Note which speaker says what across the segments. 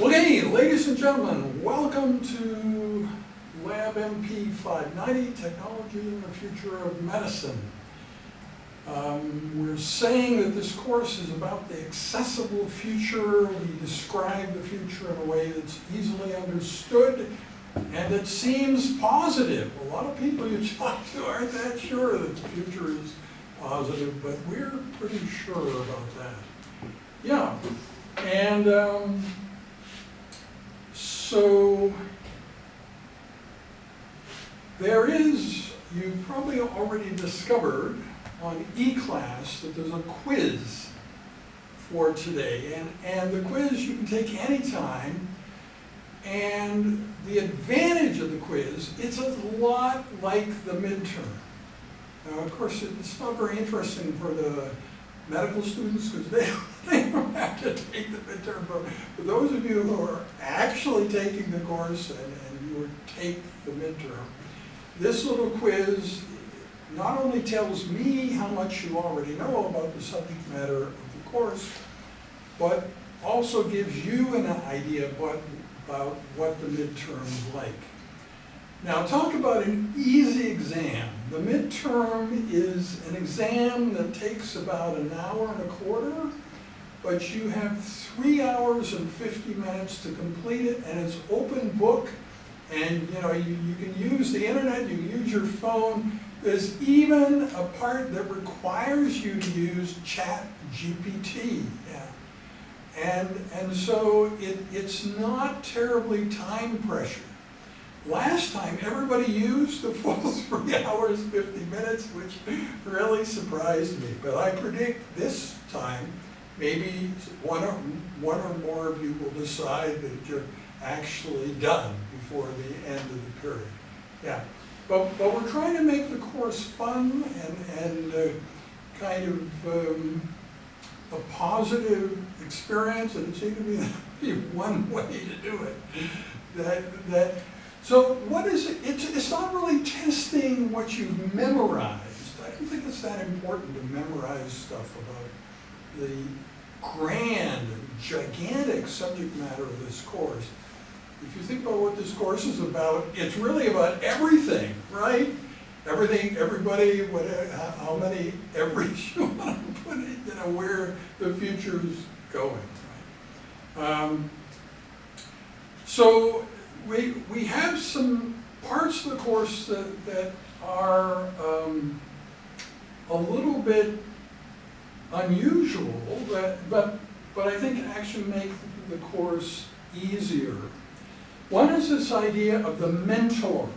Speaker 1: Okay, ladies and gentlemen, welcome to LABMP 590, Technology in the Future of Medicine. We're saying that this course is about the accessible future. We describe the future in a way that's easily understood and it seems positive. A lot of people you talk to aren't that sure that the future is positive, but we're pretty sure about that. Yeah, and so there is, you've probably already discovered on eClass that there's a quiz for today. And the quiz you can take anytime. And the advantage of the quiz, it's a lot like the midterm. Now, of course, it's not very interesting for the medical students because they don't have to take the midterm. But for those of you who are actually taking the course and you take the midterm, this little quiz not only tells me how much you already know about the subject matter of the course, but also gives you an idea about what the midterm is like. Now, talk about an easy exam. The midterm is an exam that takes about an hour and a quarter, but you have 3 hours and 50 minutes to complete it, and it's open book, and you know you can use the internet, you can use your phone. There's even a part that requires you to use ChatGPT. Yeah. And so it's not terribly time pressure. Last time, everybody used the full 3 hours, 50 minutes, which really surprised me. But I predict this time, maybe one or more of you will decide that you're actually done before the end of the period. Yeah, but we're trying to make the course fun and kind of a positive experience, and it seemed to be one way to do it. So what is it? It's not really testing what you've memorized. I don't think it's that important to memorize stuff about the grand, gigantic subject matter of this course. If you think about what this course is about, it's really about everything, right? Everything, everybody, how many everys you want to put it, you know, where the future's going, right? So we have some parts of the course that are a little bit unusual, but I think actually make the course easier. One is this idea of the mentor.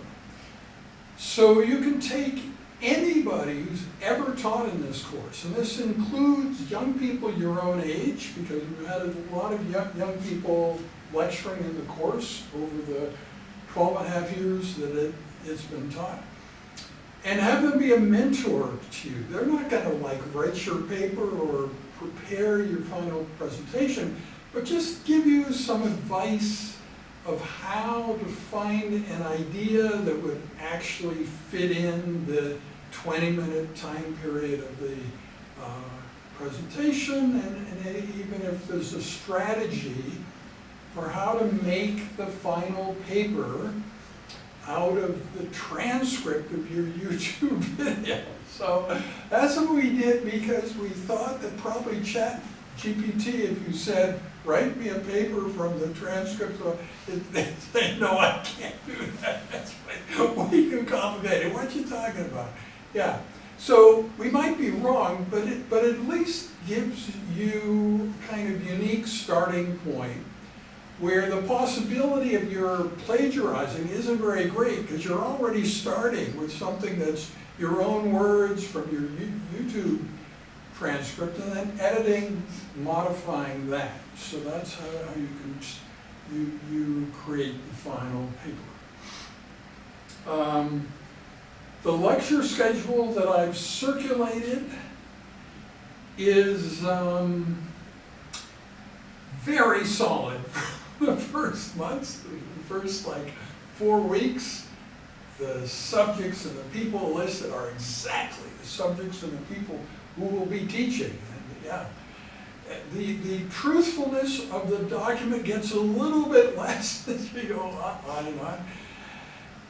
Speaker 1: So you can take anybody who's ever taught in this course, and this includes young people your own age, because we've had a lot of young people lecturing in the course over the 12 and a half years that it's been taught, and have them be a mentor to you. They're not going to like write your paper or prepare your final presentation, but just give you some advice of how to find an idea that would actually fit in the 20-minute time period of the presentation, and even if there's a strategy for how to make the final paper out of the transcript of your YouTube video. So that's what we did, because we thought that probably ChatGPT, if you said, write me a paper from the transcript, they say, no, I can't do that. That's way too complicated. What are you talking about? Yeah. So we might be wrong, but it at least gives you kind of unique starting point where the possibility of your plagiarizing isn't very great, because you're already starting with something that's your own words from your YouTube transcript, and then editing, modifying that. So that's how you create the final paper. The lecture schedule that I've circulated is very solid for the first months, the first like 4 weeks. The subjects and the people listed are exactly the subjects and the people who will be teaching. And yeah. the truthfulness of the document gets a little bit less as you go on and on.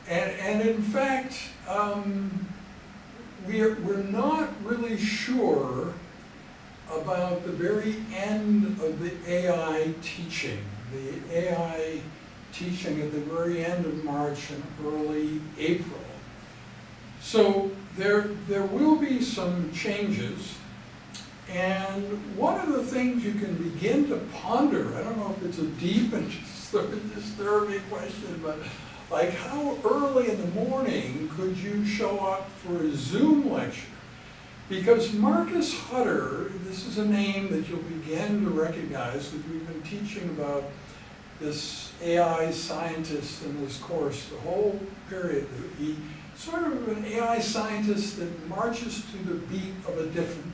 Speaker 1: And in fact, we're not really sure about the very end of the AI teaching. The AI teaching at the very end of March and early April. So there will be some changes. And one of the things you can begin to ponder, I don't know if it's a deep and disturbing question, but like how early in the morning could you show up for a Zoom lecture? Because Marcus Hutter, this is a name that you'll begin to recognize, because we've been teaching about this AI scientist in this course the whole period. He's sort of an AI scientist that marches to the beat of a different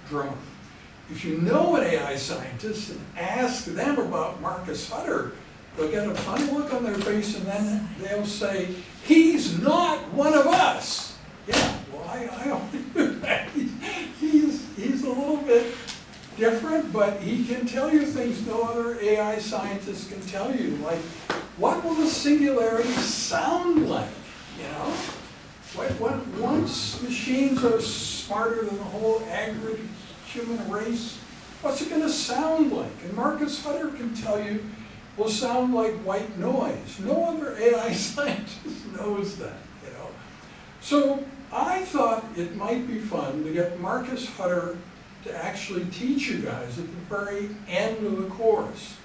Speaker 1: drum. If you know an AI scientist and ask them about Marcus Hutter, they'll get a funny look on their face and then they'll say, he's not one of us. Yeah, well, I only do that. He's a little bit different, but he can tell you things no other AI scientist can tell you. Like, what will the singularity sound like, you know? Once machines are smarter than the whole aggregate human race, what's it going to sound like? And Marcus Hutter can tell you will sound like white noise. No other AI scientist knows that, you know. So I thought it might be fun to get Marcus Hutter to actually teach you guys at the very end of the course.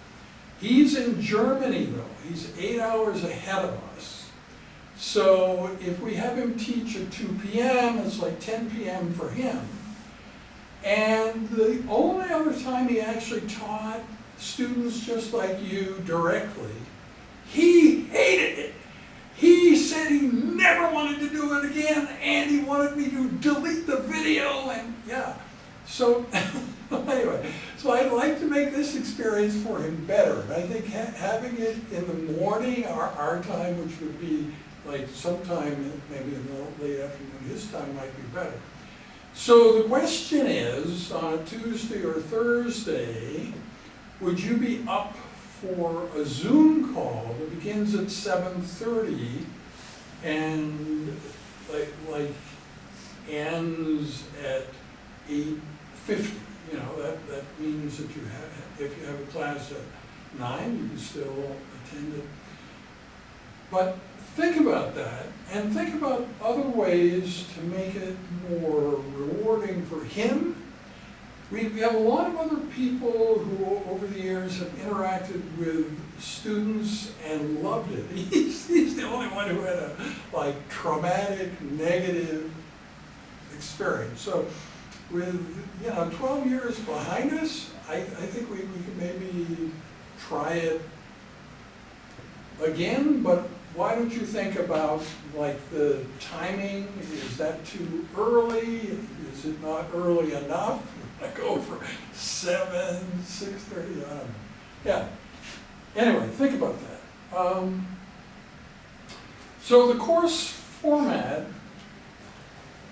Speaker 1: He's in Germany though. He's 8 hours ahead of us. So if we have him teach at 2 p.m., it's like 10 p.m. for him. And the only other time he actually taught students just like you directly, he hated it. He said he never wanted to do it again, and he wanted me to delete the video, and yeah. So anyway, so I'd like to make this experience for him better. I think having it in the morning, our time, which would be like sometime maybe in the late afternoon, his time might be better. So the question is, on a Tuesday or Thursday, would you be up for a Zoom call that begins at 7:30 and like ends at 8:50? You know, that means that you have, if you have a class at 9, you can still attend it. But think about that, and think about other ways to make it more rewarding for him. We have a lot of other people who over the years have interacted with students and loved it. He's the only one who had a like traumatic, negative experience. So with 12 years behind us, I think we could maybe try it again, but why don't you think about like the timing? Is that too early? Is it not early enough? I go for 7, 6:30, I don't know. Yeah. Anyway, think about that. So the course format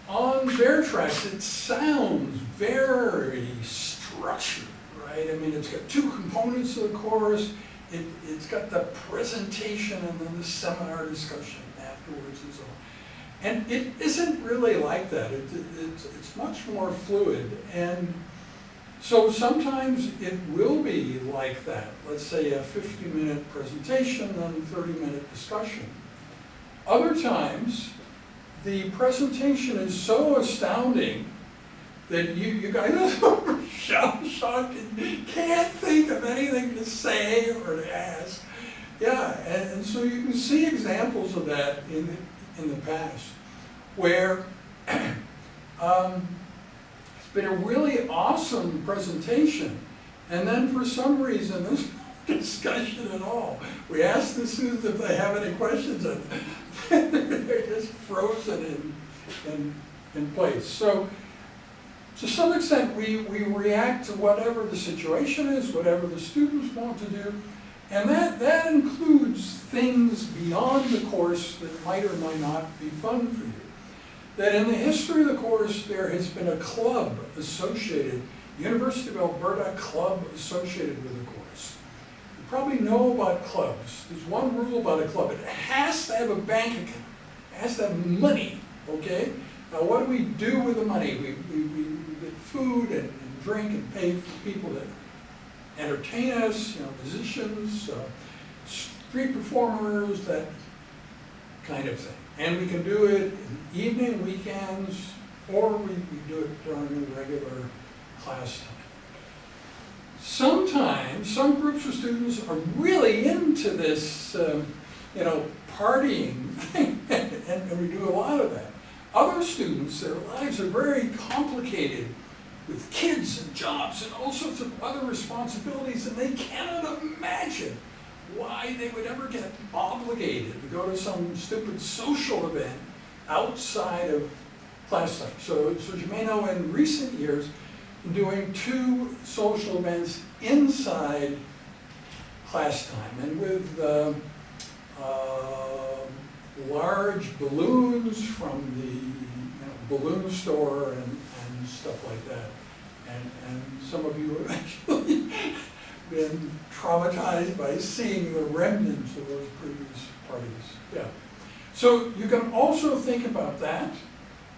Speaker 1: on Bear Tracks, it sounds very structured, right? I mean, it's got 2 components of the course. It's got the presentation and then the seminar discussion afterwards and so on. And it isn't really like that. It's much more fluid. And so sometimes it will be like that. Let's say a 50-minute presentation, then 30-minute discussion. Other times, the presentation is so astounding that you guys are shocked and can't think of anything to say or to ask. Yeah, and so you can see examples of that in the past, where it's been a really awesome presentation, and then for some reason there's no discussion at all. We ask the students if they have any questions, and they're just frozen in place. So to some extent, we react to whatever the situation is, whatever the students want to do, and that includes things beyond the course that might or might not be fun for you. That in the history of the course, there has been a club associated University of Alberta club associated with the course. You probably know about clubs. There's one rule about a club. It has to have a bank account. It has to have money, okay? Now what do we do with the money? We get food and drink and pay for people that entertain us, musicians, street performers, that kind of thing. And we can do it in evening, weekends, or we do it during regular class time. Sometimes, some groups of students are really into this, partying thing, and we do a lot of that. Other students, their lives are very complicated with kids and jobs and all sorts of other responsibilities, and they cannot imagine why they would ever get obligated to go to some stupid social event outside of class time. So as you may know, in recent years, I'm doing 2 social events inside class time, and with large balloons from the balloon store and stuff like that. And some of you have actually been traumatized by seeing the remnants of those previous parties. Yeah. So you can also think about that,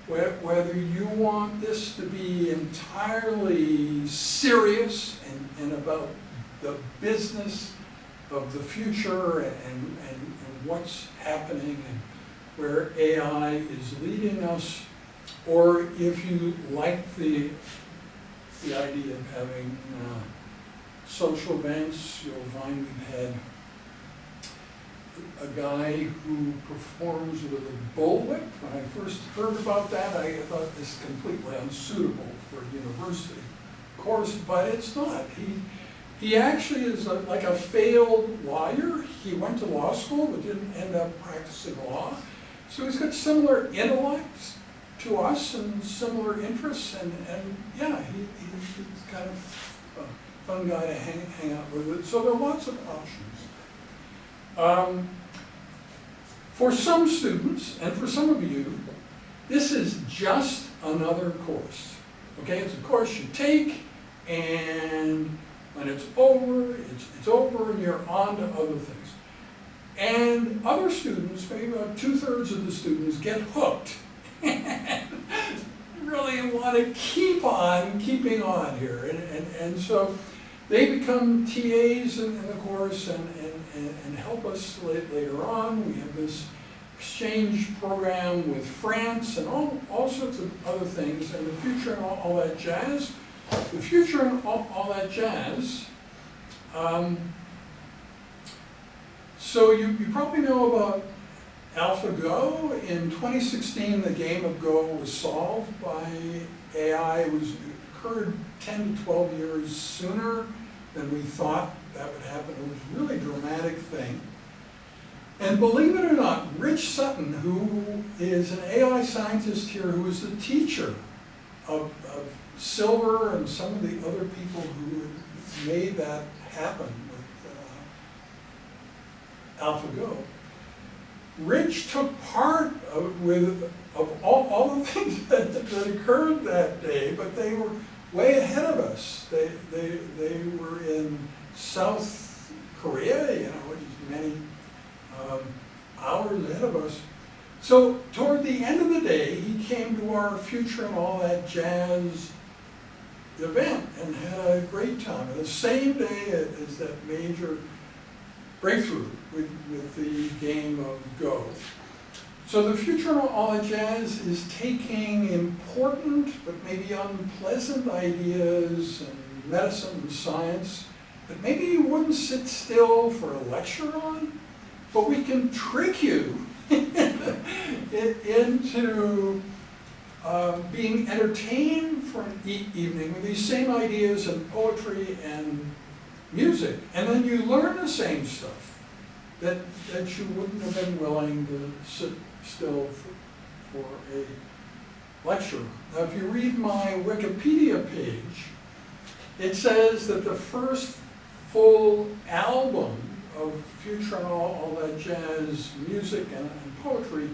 Speaker 1: whether you want this to be entirely serious and about the business of the future and what's happening and where AI is leading us, or if you like the idea of having social events. You'll find we've had a guy who performs with a bullwhip. When I first heard about that, I thought this is completely unsuitable for a university course, but it's not. He actually is like a failed lawyer. He went to law school but didn't end up practicing law. So he's got similar intellects to us and similar interests, and yeah, he's kind of a fun guy to hang out with. So there are lots of options. For some students, and for some of you, this is just another course. Okay, it's a course you take, and when it's over, it's over, and you're on to other things. And other students, maybe about 2/3 of the students, get hooked. Really want to keep on keeping on here, and so they become TAs in the course and help us later on. We have this exchange program with France and all sorts of other things, and the future and all that jazz. The future and all that jazz. So you probably know about AlphaGo. In 2016, the game of Go was solved by AI. It occurred 10 to 12 years sooner than we thought that would happen. It was a really dramatic thing. And believe it or not, Rich Sutton, who is an AI scientist here, who is the teacher of Silver and some of the other people who made that happen with AlphaGo. Rich took part of all the things that occurred that day, but they were way ahead of us. They were in South Korea, which is many hours ahead of us. So toward the end of the day, he came to our Future and All That Jazz event and had a great time. And the same day as that major breakthrough with the game of Go. So the Future and All That Jazz is taking important but maybe unpleasant ideas in medicine and science that maybe you wouldn't sit still for a lecture on, but we can trick you into being entertained for an evening with these same ideas in poetry and music. And then you learn the same stuff that you wouldn't have been willing to sit still for a lecture. Now, if you read my Wikipedia page, it says that the first full album of Future and All That Jazz music and poetry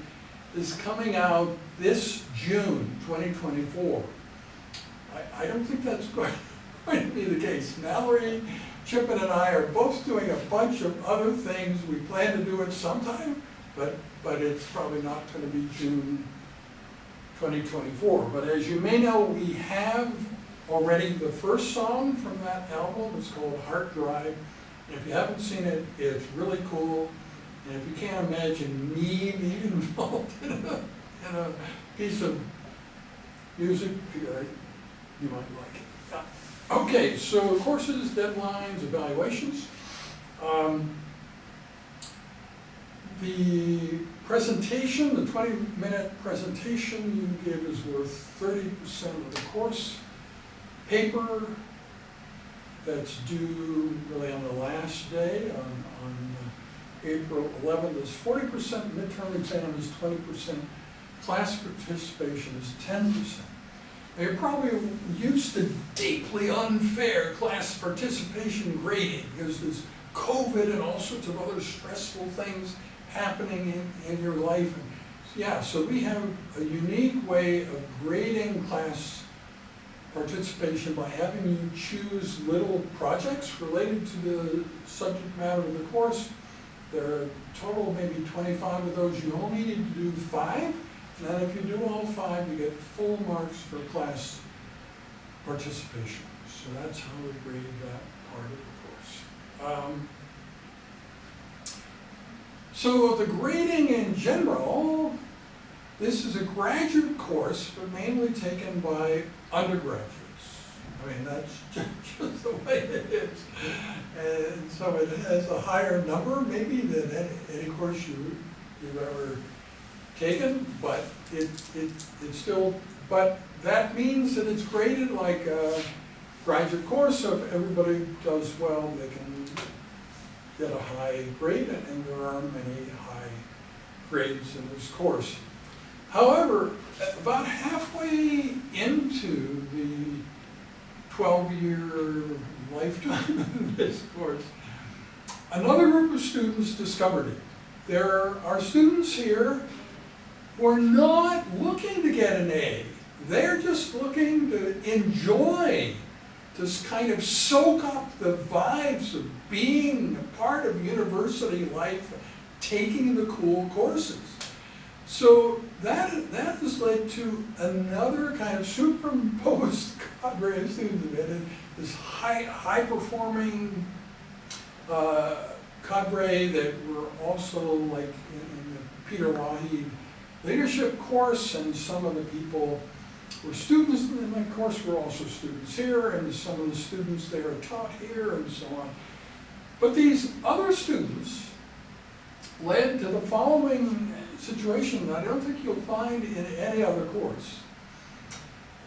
Speaker 1: is coming out this June 2024. I don't think that's going going to be the case. Mallory, Chipman, and I are both doing a bunch of other things. We plan to do it sometime, but it's probably not going to be June 2024. But as you may know, we have already the first song from that album. It's called Heart Drive. And if you haven't seen it, it's really cool. And if you can't imagine me being involved in a piece of music, you might like it. Yeah. Okay, so courses, deadlines, evaluations. The presentation, the 20-minute presentation you give is worth 30% of the course. Paper that's due really on the last day, on April 11th, is 40%, midterm exam is 20%, class participation is 10%. They're probably used to deeply unfair class participation grading because there's COVID and all sorts of other stressful things happening in your life. And yeah, so we have a unique way of grading class participation by having you choose little projects related to the subject matter of the course. There are a total of maybe 25 of those. You only need to do 5. And then if you do all 5, you get full marks for class participation. So that's how we grade that part of the course. So the grading in general, this is a graduate course, but mainly taken by undergraduates. I mean, that's just the way it is. And so it has a higher number maybe than any course you've ever taken, but it's still, but that means that it's graded like a graduate course, so if everybody does well, they can get a high grade, and there are many high grades in this course. However, about halfway into the 12-year lifetime of this course, another group of students discovered it. There are students here who are not looking to get an A. They're just looking to enjoy, to kind of soak up the vibes of being a part of university life, taking the cool courses. So that has led to another kind of superimposed cadre of students. This high-performing cadre that were also like in the Peter Waheed leadership course, and some of the people were students in my course were also students here, and some of the students there are taught here, and so on. But these other students led to the following situation that I don't think you'll find in any other course.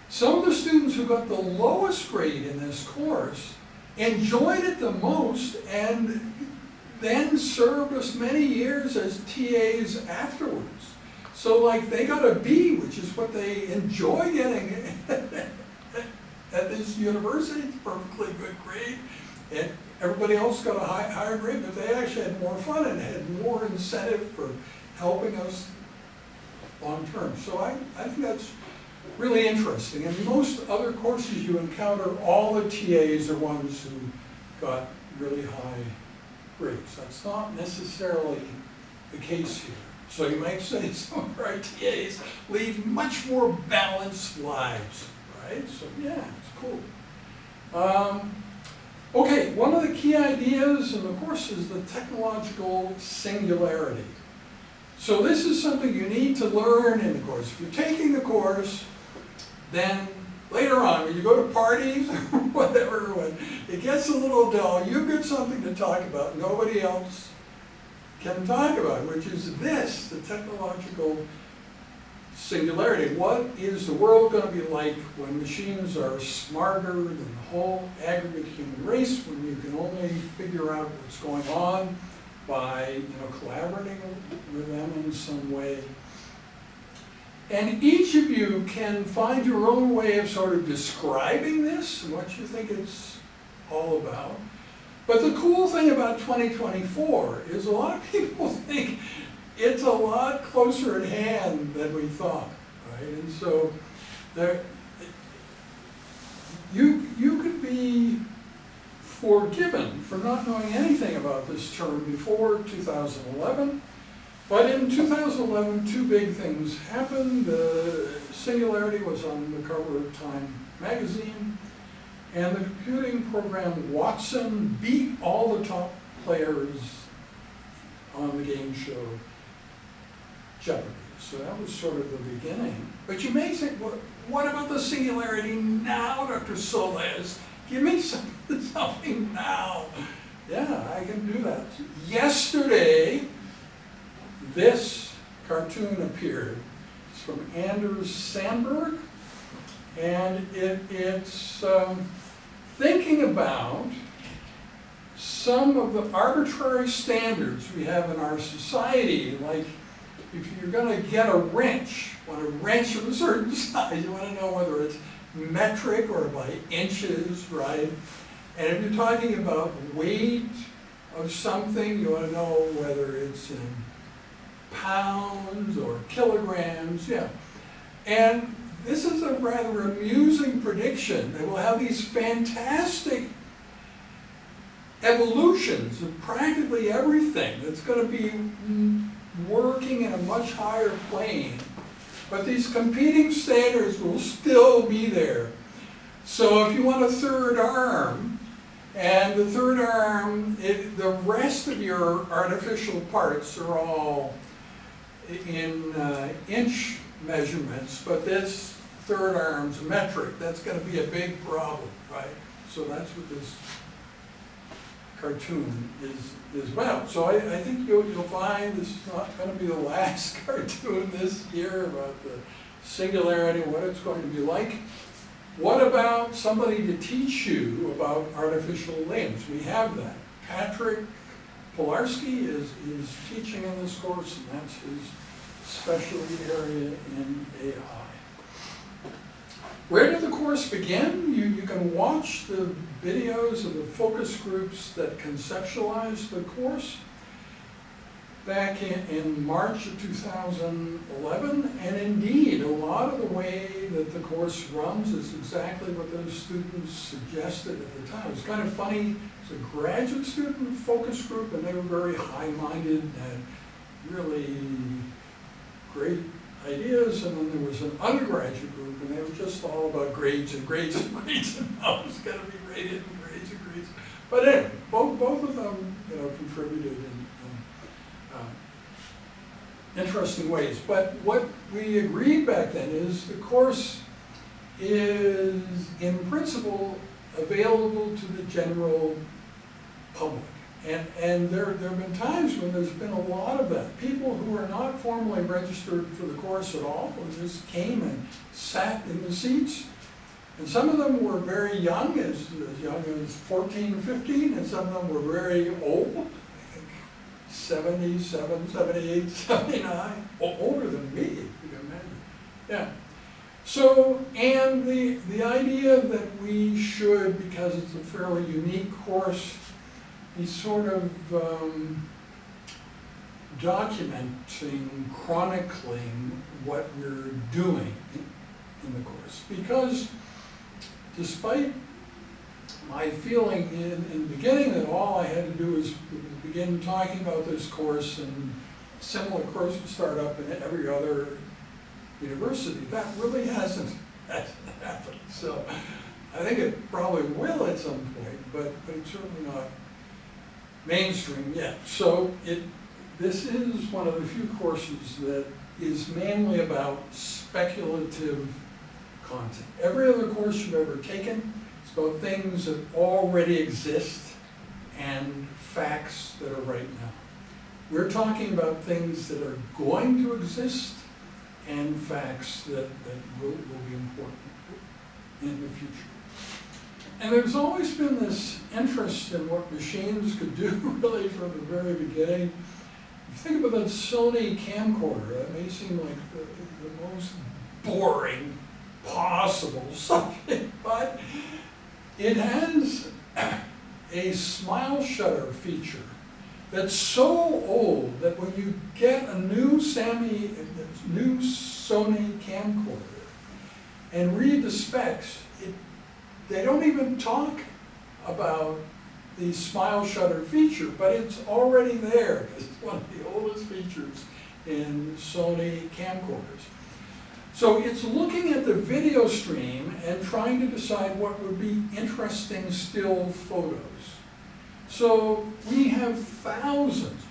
Speaker 1: Some of the students who got the lowest grade in this course enjoyed it the most and then served us many years as TAs afterwards. So like they got a B, which is what they enjoy getting at this university. It's a perfectly good grade. And everybody else got a higher grade, but they actually had more fun and had more incentive for helping us long term. So I think that's really interesting. In most other courses you encounter, all the TAs are ones who got really high grades. That's not necessarily the case here. So you might say some of our TAs lead much more balanced lives, right? So yeah, it's cool. Okay, one of the key ideas in the course is the technological singularity. So this is something you need to learn in the course. If you're taking the course, then later on, when you go to parties or whatever, when it gets a little dull, you get something to talk about nobody else can talk about, which is this, the technological singularity. What is the world going to be like when machines are smarter than the whole aggregate human race, when you can only figure out what's going on by collaborating with them in some way? And each of you can find your own way of sort of describing this and what you think it's all about. But the cool thing about 2024 is a lot of people think it's a lot closer at hand than we thought, right? And so there, you could be forgiven for not knowing anything about this term before 2011. But in 2011, two big things happened. Singularity was on the cover of Time magazine, and the computing program Watson beat all the top players on the game show Jeopardy. So that was sort of the beginning. But you may say, well, what about the singularity now, Dr. Solez? Give me something now. Yeah, I can do that. Yesterday, this cartoon appeared. It's from Anders Sandberg, and it's thinking about some of the arbitrary standards we have in our society, like if you're going to get a wrench, want a wrench of a certain size, you want to know whether it's metric or by inches, right? And if you're talking about weight of something, you want to know whether it's in pounds or kilograms, yeah. And this is a rather amusing prediction that we'll have these fantastic evolutions of practically everything that's going to be working in a much higher plane. But these competing standards will still be there. So if you want a third arm, and the third arm, the rest of your artificial parts are all in inch measurements, but this third arm's metric, that's going to be a big problem, right? So that's what this cartoon is about. So I think you'll find this is not going to be the last cartoon this year about the singularity, what it's going to be like. What about somebody to teach you about artificial limbs? We have that. Patrick Pilarski is teaching in this course, and that's his specialty area in AI. Where did the course begin? You can watch the videos of the focus groups that conceptualized the course back in March of 2011, and indeed, a lot of the way that the course runs is exactly what those students suggested at the time. It's kind of funny, it's a graduate student focus group, and they were very high-minded and really great ideas, and then there was an undergraduate group, and they were just all about grades and grades and grades, and how it's going to be rated and grades and grades. But anyway, both of them, contributed in interesting ways. But what we agreed back then is the course is, in principle, available to the general public. And there have been times when there's been a lot of that. People who are not formally registered for the course at all, who just came and sat in the seats. And some of them were very young as 14 and 15, and some of them were very old, I think 77, 78, 79, older than me, if you can imagine. Yeah. So, and the idea that we should, because it's a fairly unique course, be sort of documenting, chronicling what we're doing in the course. Because despite my feeling in the beginning that all I had to do was begin talking about this course, and a similar course would start up in every other university, that really hasn't happened. So I think it probably will at some point, but it's certainly not mainstream yet. So this is one of the few courses that is mainly about speculative content. Every other course you've ever taken is about things that already exist and facts that are right now. We're talking about things that are going to exist and facts that will be important in the future. And there's always been this interest in what machines could do, really, from the very beginning. If you think about that Sony camcorder, that may seem like the most boring possible subject, but it has a smile shutter feature that's so old that when you get a new Sony camcorder and read the specs, they don't even talk about the smile shutter feature, but it's already there. It's one of the oldest features in Sony camcorders. So it's looking at the video stream and trying to decide what would be interesting still photos. So we have thousands,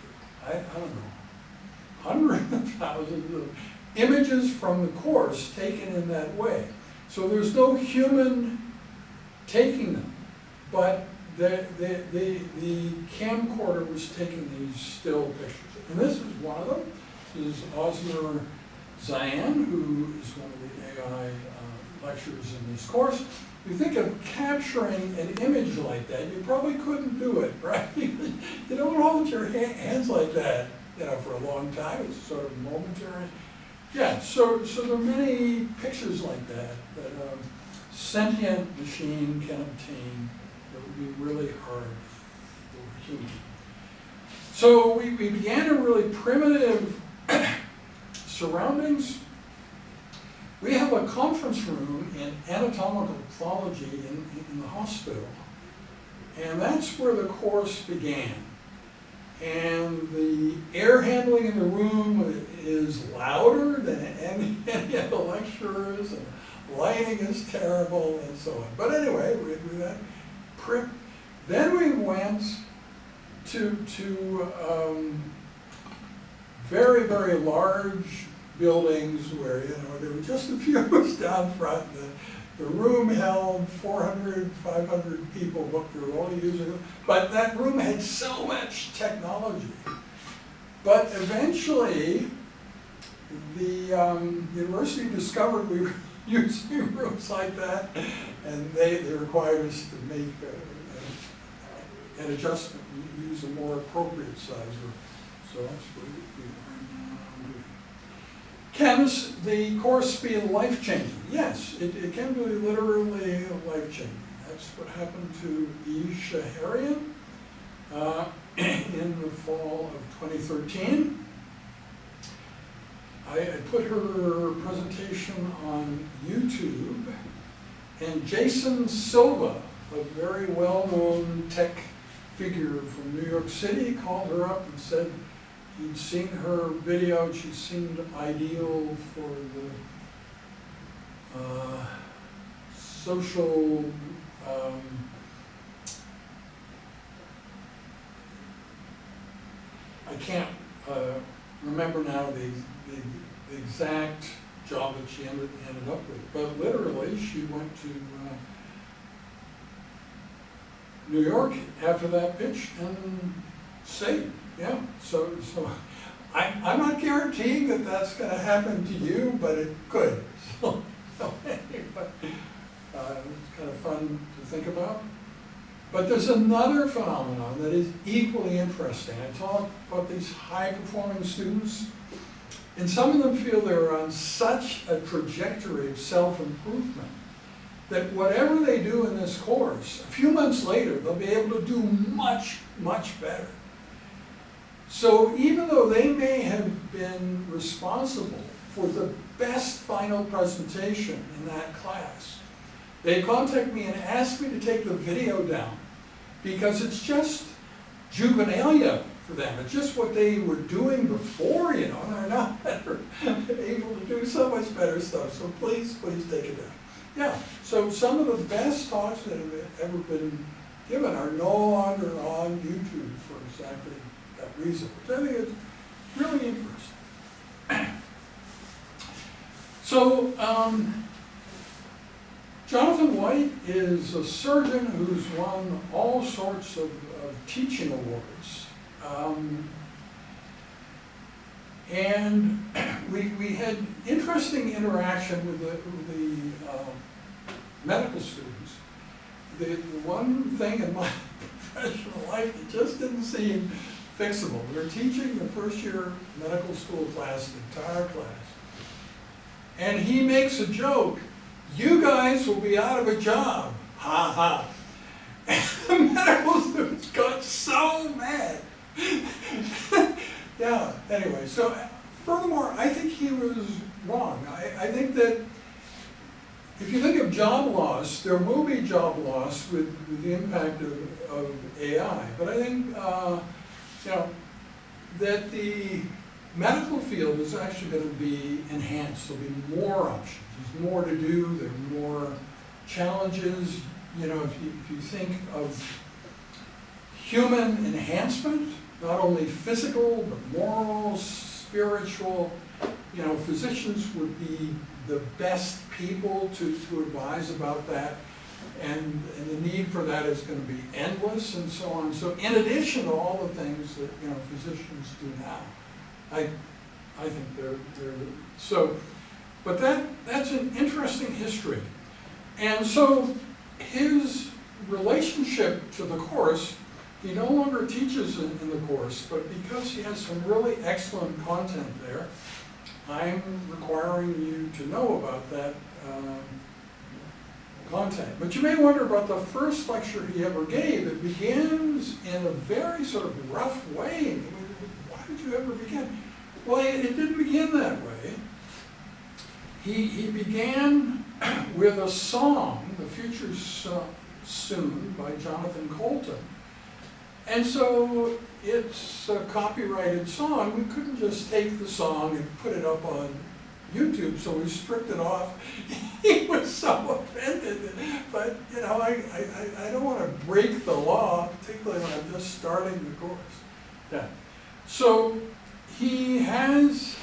Speaker 1: I don't know, hundreds of thousands of images from the course taken in that way. So there's no human taking them, but the camcorder was taking these still pictures. And this is one of them. This is Osmer Zayan, who is one of the AI lecturers in this course. You think of capturing an image like that, you probably couldn't do it, right? You don't hold your hands like that, for a long time. It's sort of momentary. Yeah, so there are many pictures like that that a sentient machine can obtain that would be really hard for a human. So we began in really primitive surroundings. We have a conference room in anatomical pathology in the hospital, and that's where the course began. And the air handling in the room is louder than any of the lecturers, and lighting is terrible, and so on. But anyway, we do that. Then we went to very, very large buildings where, there were just a few of us down front. The room held 400, 500 people, but we were only using it. But that room had so much technology. But eventually, the university discovered we were using rooms like that, and they required us to make an adjustment, use a more appropriate size room. So that's what we are now doing. Can the course be life-changing? Yes, it can be literally life-changing. That's what happened to E. Shaharian in the fall of 2013. I put her presentation on YouTube, and Jason Silva, a very well-known tech figure from New York City, called her up and said he'd seen her video and she seemed ideal for the social I can't remember now the exact job that she ended up with, but literally she went to New York after that pitch and stayed. Yeah, so I'm not guaranteeing that that's going to happen to you, but it could. So anyway, it's kind of fun to think about. But there's another phenomenon that is equally interesting. I talk about these high-performing students, and some of them feel they're on such a trajectory of self-improvement that whatever they do in this course, a few months later, they'll be able to do much, much better. So even though they may have been responsible for the best final presentation in that class, they contact me and ask me to take the video down because it's just juvenilia for them. It's just what they were doing before, and they're not able to do so much better stuff. So please take it down. Yeah, so some of the best talks that have ever been given are no longer on YouTube for exactly that reason, which I think is really interesting. So, Jonathan White is a surgeon who's won all sorts of teaching awards. And we had interesting interaction with the medical students. The one thing in my professional life that just didn't seem fixable. We were teaching the first year medical school class, the entire class. And he makes a joke, "You guys will be out of a job, ha ha." And the medical students got so mad. Yeah, anyway, so furthermore, I think he was wrong. I think that if you think of job loss, there will be job loss with the impact of AI. But I think, you know, that the medical field is actually going to be enhanced. There'll be more options. There's more to do. There are more challenges. You know, if you think of human enhancement, not only physical, but moral, spiritual, you know, physicians would be the best people to advise about that. And the need for that is going to be endless and so on. So in addition to all the things that, you know, physicians do now, I think they're so, but that's an interesting history. And so his relationship to the course, he no longer teaches in the course, but because he has some really excellent content there, I'm requiring you to know about that content. But you may wonder about the first lecture he ever gave. It begins in a very sort of rough way. Why did you ever begin? Well, it didn't begin that way. He began with a song, The Future's Soon, by Jonathan Colton. And so it's a copyrighted song. We couldn't just take the song and put it up on YouTube, so we stripped it off. He was so offended. But, you know, I don't want to break the law, particularly when I'm just starting the course. Yeah. So he has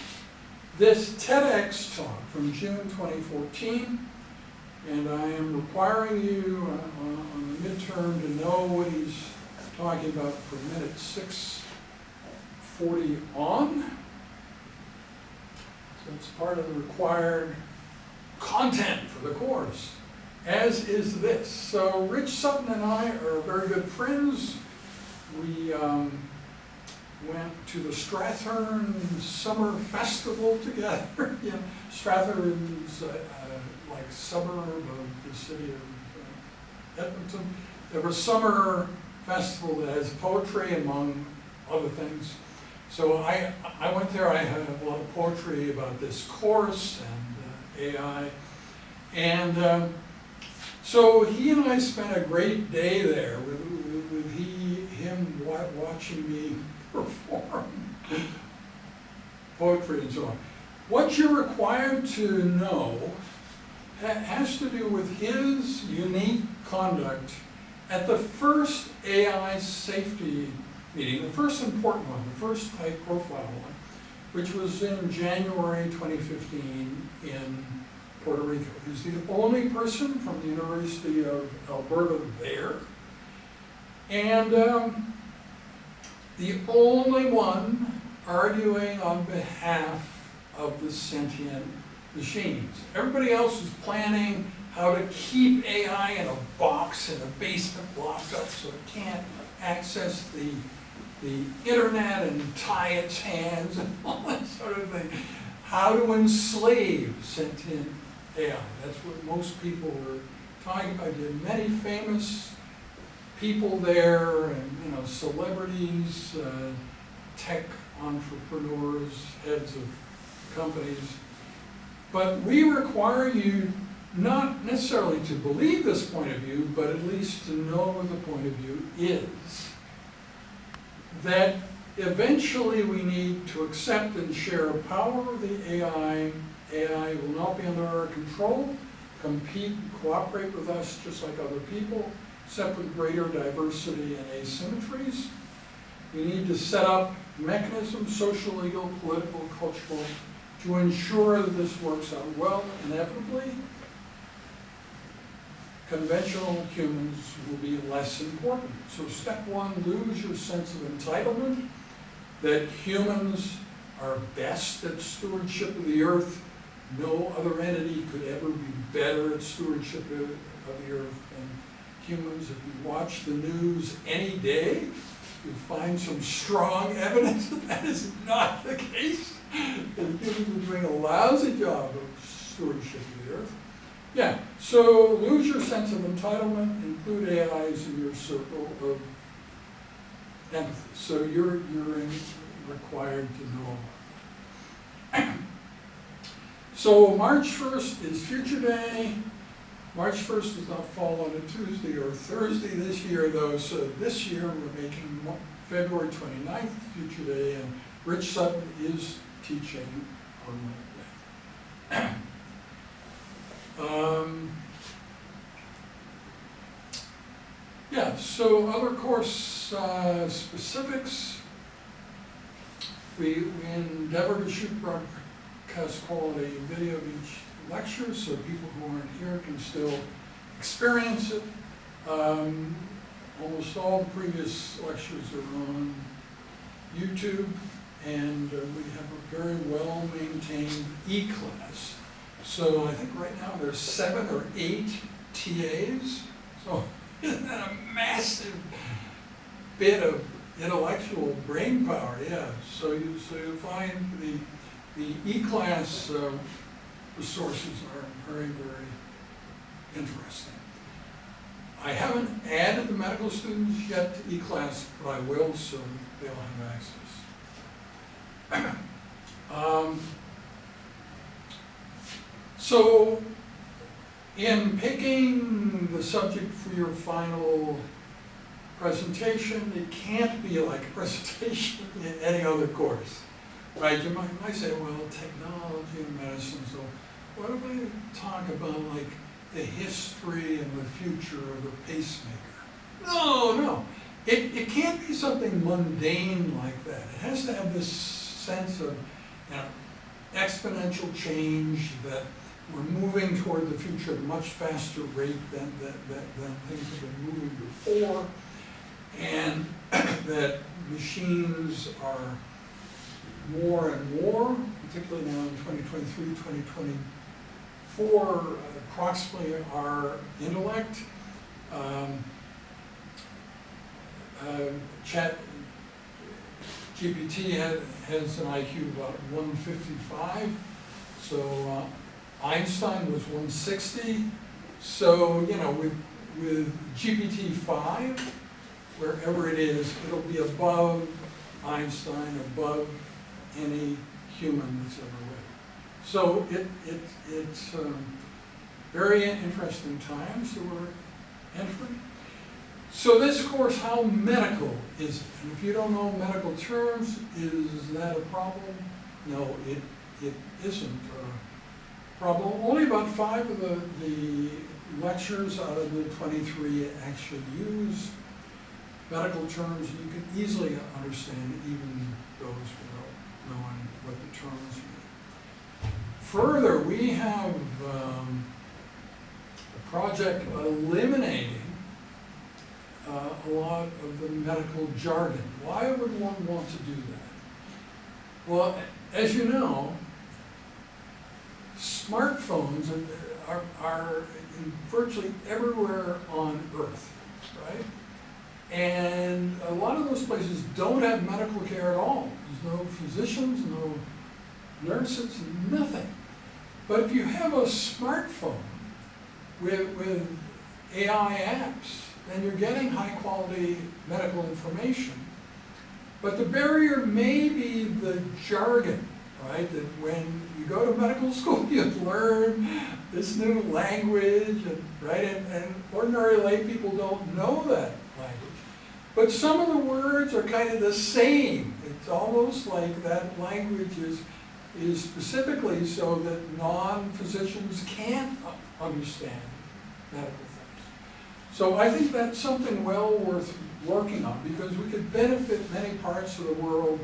Speaker 1: this TEDx talk from June 2014, and I am requiring you on the midterm to know what he's talking about for minute 6:40 on. So it's part of the required content for the course, as is this. So Rich Sutton and I are very good friends. We went to the Strathern Summer Festival together. You know, Strathern's like suburb of the city of Edmonton. They have a summer festival that has poetry, among other things. So I went there. I had a lot of poetry about this course and AI. And so he and I spent a great day there with him watching me perform poetry and so on. What you're required to know has to do with his unique conduct at the first AI safety meeting, the first important one, the first high-profile one, which was in January 2015 in Puerto Rico. He's the only person from the University of Alberta there, and the only one arguing on behalf of the sentient machines. Everybody else is planning how to keep AI in a box in a basement locked up so it can't access the internet and tie its hands and all that sort of thing. How to enslave sentient AI. That's what most people were talking about. There are many famous people there, and you know, celebrities, tech entrepreneurs, heads of companies. But we require you not necessarily to believe this point of view, but at least to know what the point of view is. That eventually we need to accept and share a power of the AI. AI will not be under our control, compete and cooperate with us just like other people, except with greater diversity and asymmetries. We need to set up mechanisms, social, legal, political, cultural, to ensure that this works out well. Inevitably, conventional humans will be less important. So step one, lose your sense of entitlement, that humans are best at stewardship of the earth. No other entity could ever be better at stewardship of the earth than humans. If you watch the news any day, you find some strong evidence that that is not the case. That humans are doing a lousy job of stewardship of the earth. Yeah, so lose your sense of entitlement, include AIs in your circle of empathy. So you're required to know about that. So March 1st is Future Day. March 1st does not fall on a Tuesday or Thursday this year, though, so this year we're making February 29th Future Day, and Rich Sutton is teaching on that day. Yeah, so other course specifics. We endeavor to shoot broadcast quality video of each lecture so people who aren't here can still experience it. Almost all the previous lectures are on YouTube, and we have a very well-maintained e-class. So I think right now there's 7 or 8 TAs. So isn't that a massive bit of intellectual brain power? Yeah. So you find the e-class resources are very, very interesting. I haven't added the medical students yet to e-class, but I will soon. They'll have access. So, in picking the subject for your final presentation, it can't be like a presentation in any other course, right? You might say, well, technology and medicine, so what if we talk about like the history and the future of the pacemaker? No. It can't be something mundane like that. It has to have this sense of, exponential change, that we're moving toward the future at a much faster rate than things have been moving before, and that machines are more and more, particularly now in 2023, 2024, approximately our intellect. Chat GPT has an IQ about 155, so Einstein was 160. So, with GPT-5, wherever it is, it'll be above Einstein, above any human that's ever lived. So it's very interesting times that we're entering. So this course, how medical is it? And if you don't know medical terms, is that a problem? No, it isn't a problem. Only about 5 of the lectures out of the 23 actually use medical terms. You can easily understand even those without knowing what the terms mean. Further, we have a project eliminating a lot of the medical jargon. Why would one want to do that? Well, as you know, smartphones are in virtually everywhere on Earth, right? And a lot of those places don't have medical care at all. There's no physicians, no nurses, nothing. But if you have a smartphone with AI apps, then you're getting high quality medical information. But the barrier may be the jargon, right? That when you go to medical school, you learn this new language, right? And ordinary lay people don't know that language. But some of the words are kind of the same. It's almost like that language is specifically so that non-physicians can't understand medical things. So I think that's something well worth working on, because we could benefit many parts of the world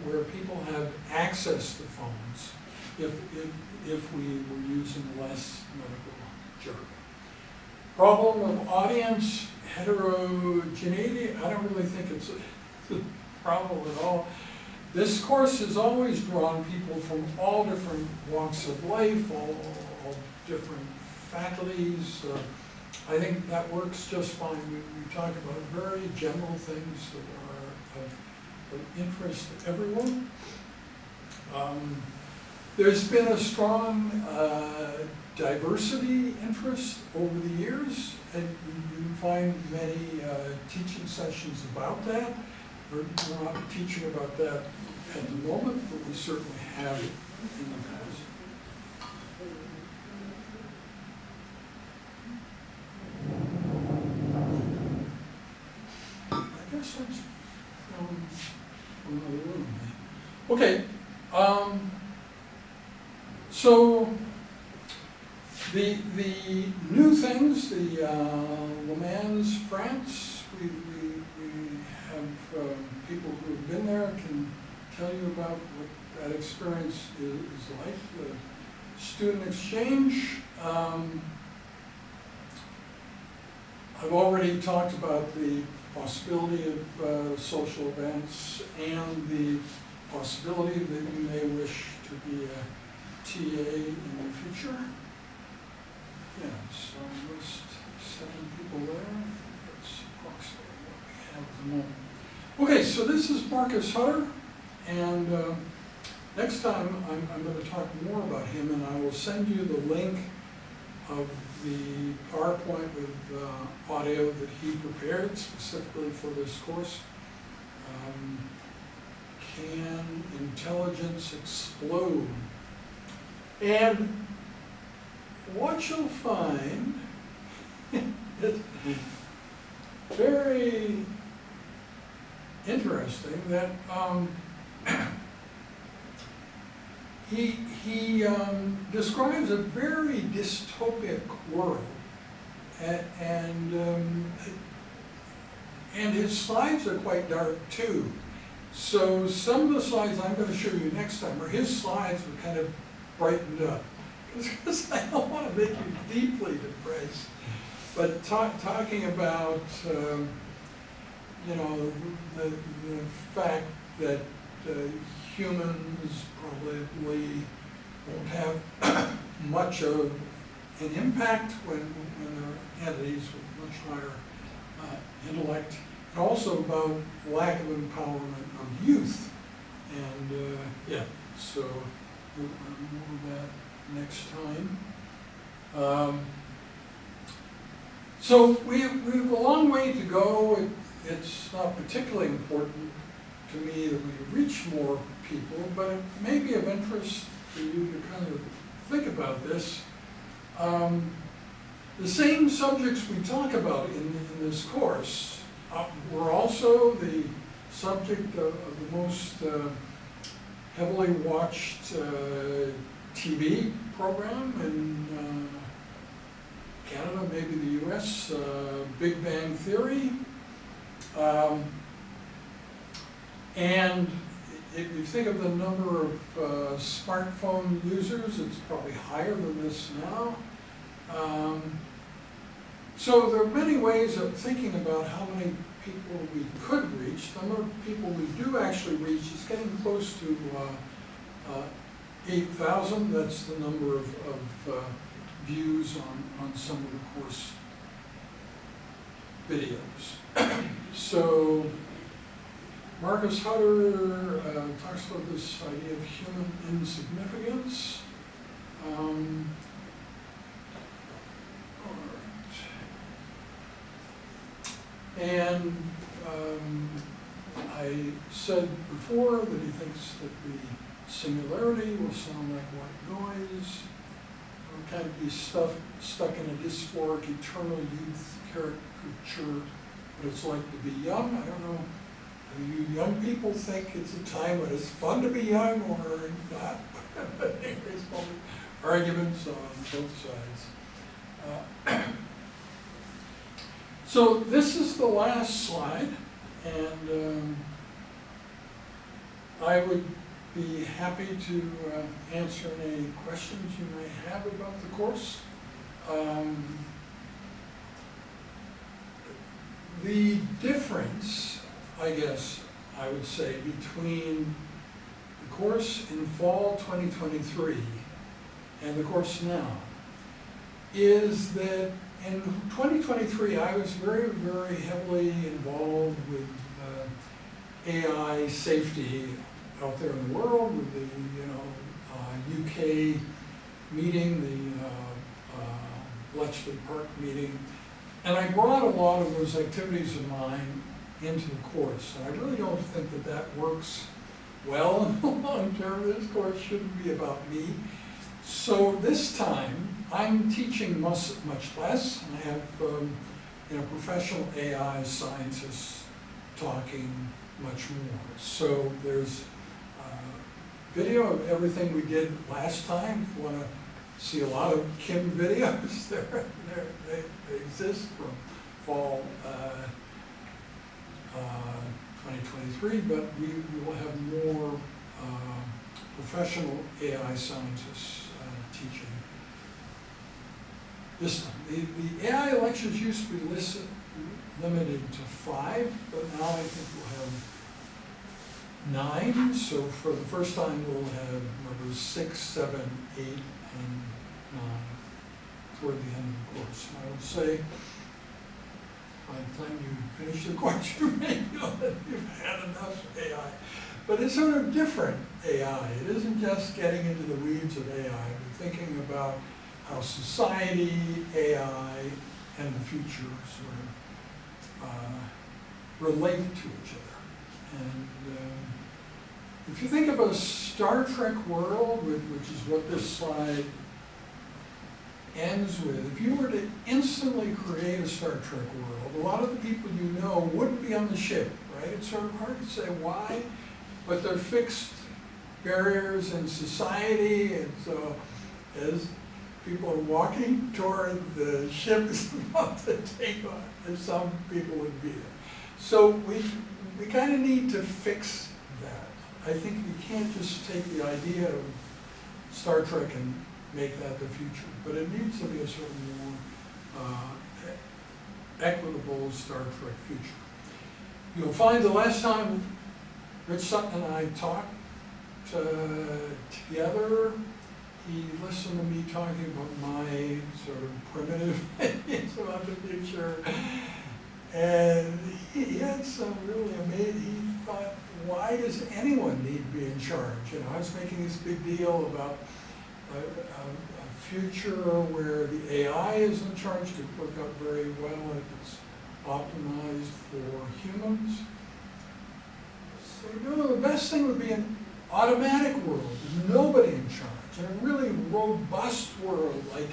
Speaker 1: where people have access to phones if we were using less medical jargon. Problem of audience heterogeneity, I don't really think it's a problem at all. This course has always drawn people from all different walks of life, all different faculties. I think that works just fine. We talk about very general things that are of interest to everyone. There's been a strong diversity interest over the years, and you can find many teaching sessions about that. We're not teaching about that at the moment, but we certainly have in the past. Okay, so the new things, the Le Mans France, we have people who have been there can tell you about what that experience is like. The student exchange. I've already talked about the possibility of social events and the possibility that you may wish to be a TA in the future. Yeah, so list 7 people there. That's approximately what we have at the moment. Okay, so this is Marcus Hutter, and next time I'm going to talk more about him, and I will send you the link of the PowerPoint with audio that he prepared specifically for this course. Can intelligence explode? And what you'll find is very interesting that he describes a very dystopic world, and his slides are quite dark too. So some of the slides I'm going to show you next time are his slides were kind of brightened up, because I don't want to make you deeply depressed. But talking about you know, the fact that humans probably won't have much of an impact when they're entities with much higher intellect, and also about lack of empowerment of youth. And yeah, so we'll learn more of that next time. So we have a long way to go. It's not particularly important to me that we reach more people, but it may be of interest to you to kind of think about this. The same subjects we talk about in this course were also the subject of the most heavily watched TV program in Canada, maybe the US, Big Bang Theory. And if you think of the number of smartphone users, it's probably higher than this now. So there are many ways of thinking about how many people we could reach. The number of people we do actually reach is getting close to 8,000. That's the number of views on some of the course videos. So Marcus Hutter talks about this idea of human insignificance. All right. And I said before that he thinks that the singularity will sound like white noise. We'll kind of be stuck in a dysphoric eternal youth caricature what it's like to be young. I don't know. Do you young people think it's a time when it's fun to be young or not? There's arguments on both sides. So this is the last slide, and I would be happy to answer any questions you may have about the course. The difference, I guess I would say, between the course in fall 2023 and the course now is that in 2023 I was very, very heavily involved with AI safety out there in the world, with the UK meeting, the Bletchley Park meeting. And I brought a lot of those activities of mine into the course. And I really don't think that that works well in the long term. This course shouldn't be about me. So this time, I'm teaching much less. I have professional AI scientists talking much more. So there's video of everything we did last time. If you want to see a lot of Kim videos, they exist from fall 2023, but we will have more professional AI scientists teaching this time. The AI lectures used to be limited to 5, but now I think we'll have 9. So for the first time, we'll have numbers 6, 7, 8, and 9 toward the end of the course. And I would say, by the time you finish the course, you may feel that you've had enough AI. But it's sort of different AI. It isn't just getting into the weeds of AI, but thinking about how society, AI, and the future sort of relate to each other. And if you think of a Star Trek world, which is what this slide ends with, if you were to instantly create a Star Trek world, a lot of the people you know wouldn't be on the ship, right? It's sort of hard to say why, but they're fixed barriers in society, and so as people are walking toward the ship is about to take off, and some people would be there. So we kind of need to fix that. I think we can't just take the idea of Star Trek and make that the future, but it needs to be a sort of more equitable Star Trek future. You'll find the last time Rich Sutton and I talked together, he listened to me talking about my sort of primitive ideas about the future, and he had some really amazing, he thought, why does anyone need to be in charge? You know, I was making this big deal about a future where the AI is in charge could work out very well if it's optimized for humans. So, you know, the best thing would be an automatic world with nobody in charge, and a really robust world like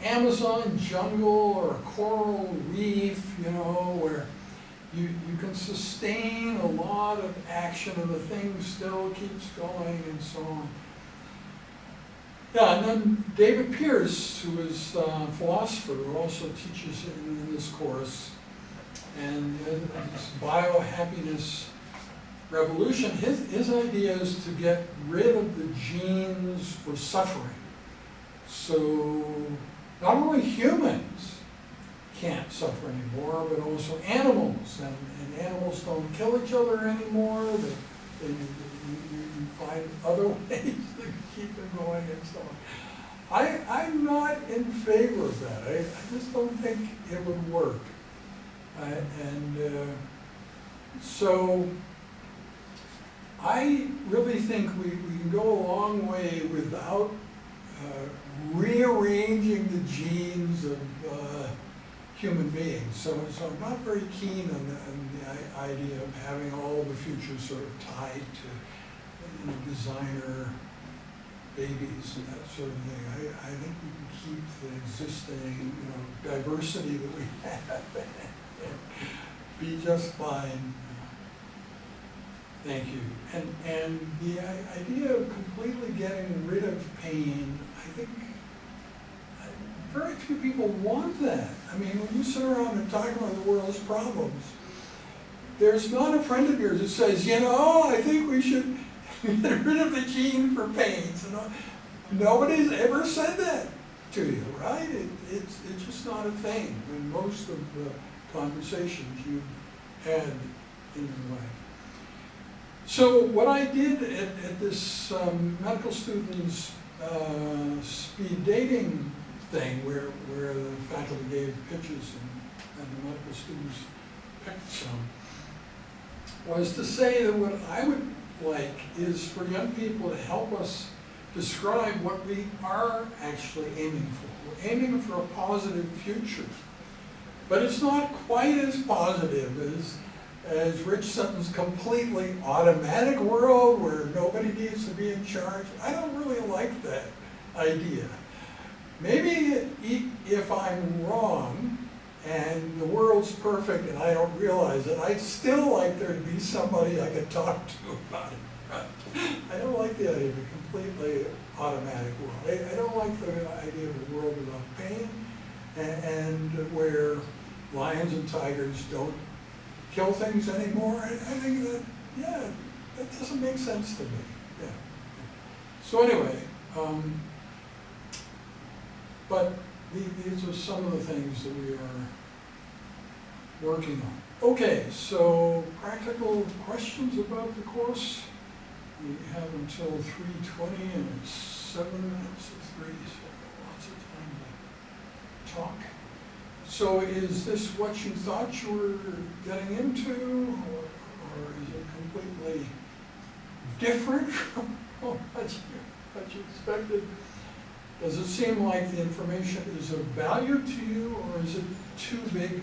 Speaker 1: Amazon jungle or a coral reef, you know, where you can sustain a lot of action and the thing still keeps going and so on. Yeah, and then David Pierce, who is a philosopher who also teaches in this course, and this biohappiness revolution, his idea is to get rid of the genes for suffering. So not only humans can't suffer anymore, but also animals, and animals don't kill each other anymore. You find other ways to keep them going and so on. I'm not in favor of that. I just don't think it would work. So I really think we can go a long way without rearranging the genes of human beings. So I'm not very keen on the idea of having all the futures sort of tied to designer babies and that sort of thing. I think we can keep the existing diversity that we have and be just fine. Thank you. And the idea of completely getting rid of pain, I think very few people want that. I mean, when you sit around and talk about the world's problems, there's not a friend of yours that says, I think we should get rid of the gene for pain. Nobody's ever said that to you, right? It's just not a thing in most of the conversations you've had in your life. So what I did at this medical students speed dating thing where the faculty gave pitches and the medical students picked some, was to say that what I would like is for young people to help us describe what we are actually aiming for. We're aiming for a positive future, but it's not quite as positive as Rich Sutton's completely automatic world where nobody needs to be in charge. I don't really like that idea. Maybe if I'm wrong and the world's perfect and I don't realize it, I'd still like there to be somebody I could talk to about it. I don't like the idea of a completely automatic world. I don't like the idea of a world without pain and where lions and tigers don't kill things anymore. I think that, yeah, that doesn't make sense to me. Yeah. So anyway, but these are some of the things that we are working on. Okay, so practical questions about the course. We have until 3:20 and it's 7 minutes to 3, so lots of time to talk. So is this what you thought you were getting into, or is it completely different from what you expected? Does it seem like the information is of value to you, or is it too big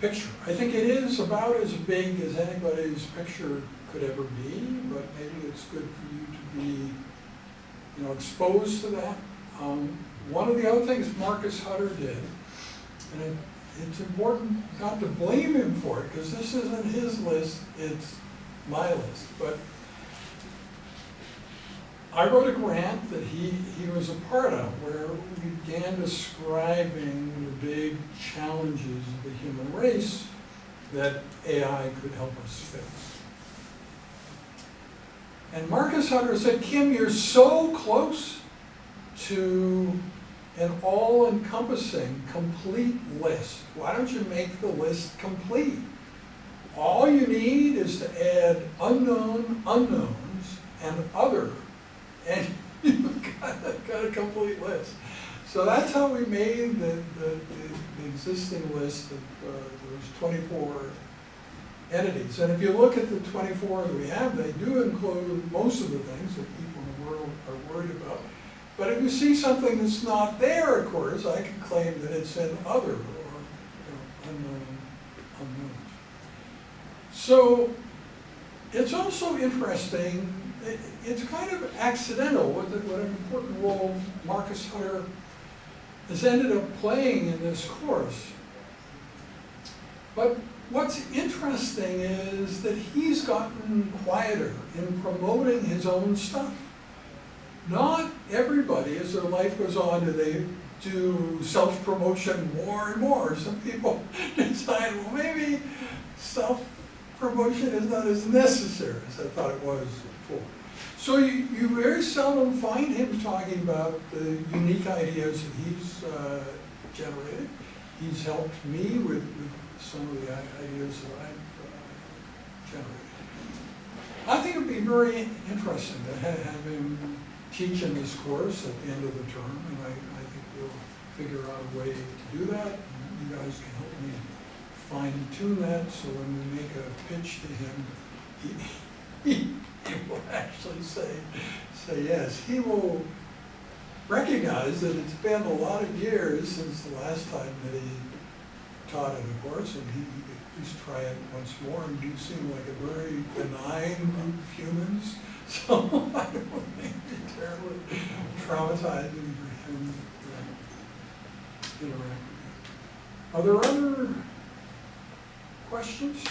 Speaker 1: picture? I think it is about as big as anybody's picture could ever be, but maybe it's good for you to be, exposed to that. One of the other things Marcus Hutter did, and it's important not to blame him for it, because this isn't his list, it's my list. But I wrote a grant that he was a part of where we began describing the big challenges of the human race that AI could help us fix. And Marcus Hutter said, Kim, you're so close to an all-encompassing, complete list. Why don't you make the list complete? All you need is to add unknown unknowns and other, and you've got a complete list. So that's how we made the existing list of those 24 entities. And if you look at the 24 that we have, they do include most of the things that people in the world are worried about. But if you see something that's not there, of course, I can claim that it's in other or unknowns. So it's also interesting, it's kind of accidental what an important role Marcus Hutter has ended up playing in this course. But what's interesting is that he's gotten quieter in promoting his own stuff. Not everybody, as their life goes on, do they do self-promotion more and more. Some people decide, well, maybe self-promotion is not as necessary as I thought it was before. So you very seldom find him talking about the unique ideas that he's generated. He's helped me with some of the ideas that I've generated. I think it would be very interesting to have him teach in this course at the end of the term, and I think we'll figure out a way to do that. And you guys can help me fine-tune that, so when we make a pitch to him, he will actually say yes. He will recognize that it's been a lot of years since the last time that he taught in the course, and he's try it once more, and you seem like a very benign group of humans, so I don't think it's terribly traumatizing for him to interact with you. Are there other questions?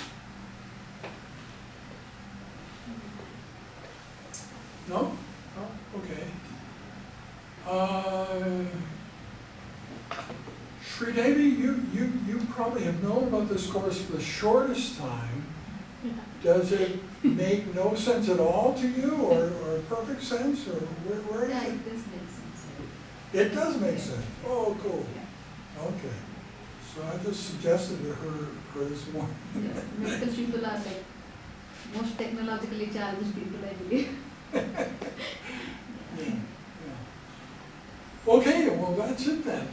Speaker 1: No? Oh, okay. Sridevi, you probably have known about this course for the shortest time.
Speaker 2: Yeah.
Speaker 1: Does it make no sense at all to you, or perfect sense, or where
Speaker 2: Yeah,
Speaker 1: is it?
Speaker 2: it does make sense.
Speaker 1: It does make sense. Oh, cool.
Speaker 2: Yeah.
Speaker 1: Okay. So I just suggested to her this morning.
Speaker 2: Yeah. Because people are like most technologically challenged people, I believe.
Speaker 1: Yeah. Okay, well, that's it then.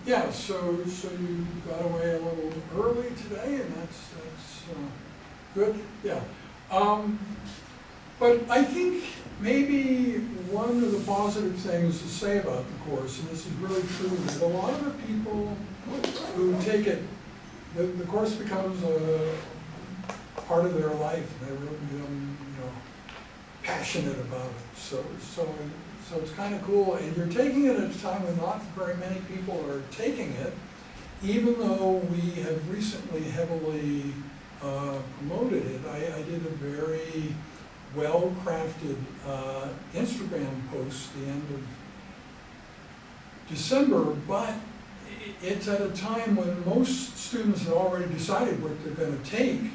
Speaker 1: Yeah, so you got away a little early today, and that's good. Yeah. But I think maybe one of the positive things to say about the course, and this is really true, that a lot of the people who take it, the course becomes a part of their life, and they really become, passionate about it. So it's kind of cool, and you're taking it at a time when not very many people are taking it, even though we have recently heavily promoted it. I did a very well-crafted Instagram post the end of December, but it's at a time when most students have already decided what they're going to take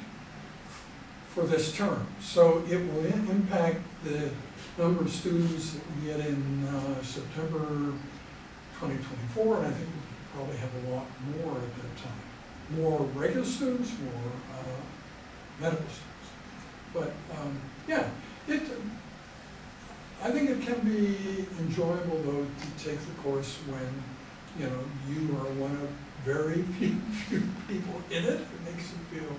Speaker 1: for this term. So it will impact the number of students that we get in September 2024, and I think we'll probably have a lot more at that time. More regular students, more medical students. But yeah, I think it can be enjoyable though to take the course when you are one of very few people in it. It makes you feel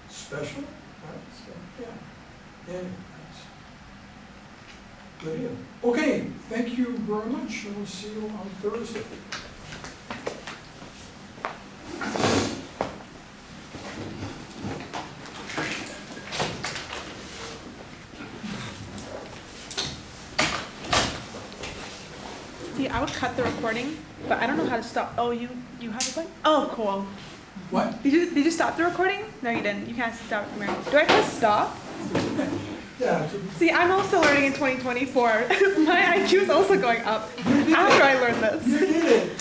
Speaker 1: special, right? So yeah, anyway, that's good deal. Okay, thank you very much, and we'll see you on Thursday.
Speaker 3: See, I would cut the recording, but I don't know how to stop. Oh, you have it going? Oh, cool.
Speaker 1: What?
Speaker 3: Did you stop the recording? No, you didn't. You can't stop it. Do I press stop?
Speaker 1: Yeah.
Speaker 3: See, I'm also learning in 2024. My IQ is also going up after I learned this.
Speaker 1: You did it.